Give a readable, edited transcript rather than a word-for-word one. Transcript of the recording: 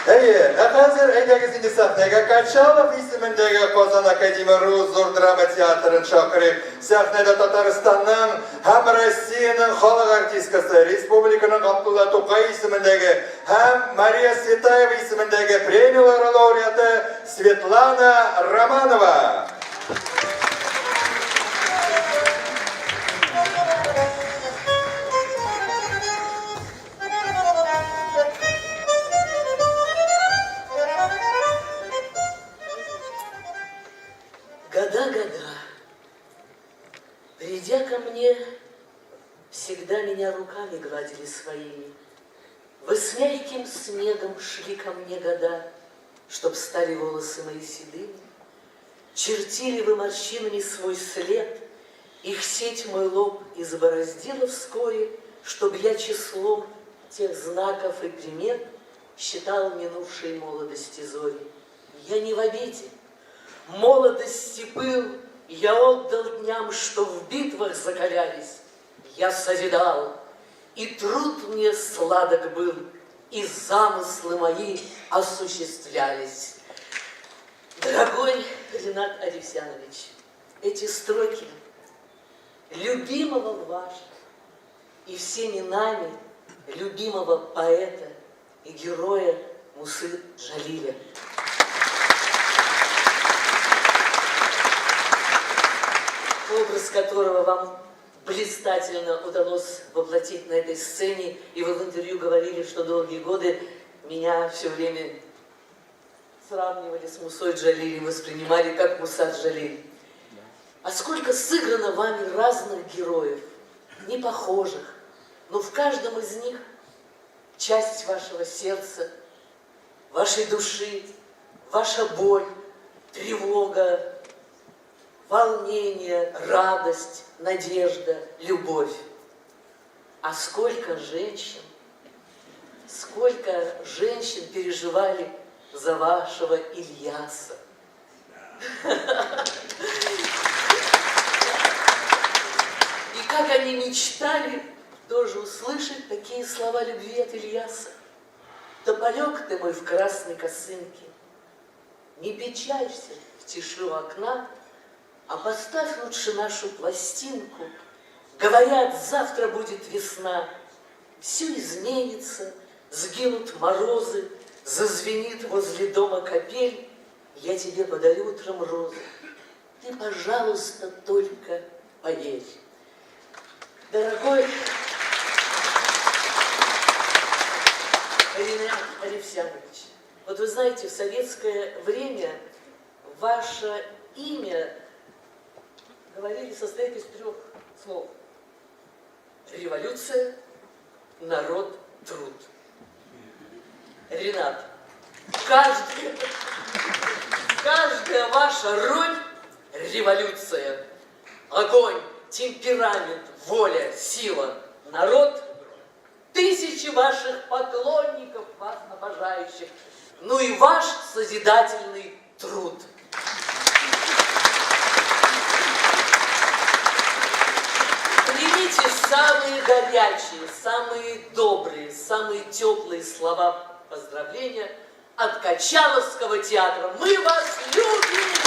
Hozir aytagizing sahnaga Kachalov ismidagi Qozon Akademiya Rus zo'r drama teatrini chaqirib, sahnada Tataristonning ham Rossiyaning xalq artistkasi, respublikaning Abdulla To'qay ismidagi ham Mariya Svetayeva ismidagi premiyalar laureati Svetlana Romanova. Года, придя ко мне, всегда меня руками гладили своими. Вы с мягким снегом шли ко мне года, чтоб стали волосы мои седыми. Чертили вы морщинами свой след, их сеть мой лоб избороздила вскоре, чтоб я числом тех знаков и примет считал минувшей молодости зори. Я не в обиде. Молодости пыл я отдал дням, что в битвах закалялись. Я созидал, и труд мне сладок был, и замыслы мои осуществлялись. Дорогой Ренат Александрович, эти строки любимого вашего и всеми нами любимого поэта и героя Мусы Джалиля. Образ которого вам блистательно удалось воплотить на этой сцене, и вы в интервью говорили, что долгие годы меня все время сравнивали с Мусой Джалилем, воспринимали как Муса Джалиль. А сколько сыграно вами разных героев, не похожих, но в каждом из них часть вашего сердца, вашей души, ваша боль, тревога, волнение, радость, надежда, любовь. А сколько женщин переживали за вашего Ильяса. И как они мечтали тоже услышать такие слова любви от Ильяса. Тополек ты мой в красной косынке, не печалься в тиши у окна, а поставь лучше нашу пластинку. Говорят, завтра будет весна, все изменится, сгинут морозы, зазвенит возле дома капель. Я тебе подарю утром розы, ты, пожалуйста, только поверь. Дорогой Ренат Александрович, вот вы знаете, в советское время ваше имя, говорили, состоит из 3 слов. Революция, народ, труд. Ренат, каждая ваша роль – революция. Огонь, темперамент, воля, сила. Народ – тысячи ваших поклонников, вас обожающих. Ну и ваш созидательный труд. Примите самые горячие, самые добрые, самые теплые слова поздравления от Качаловского театра. Мы вас любим!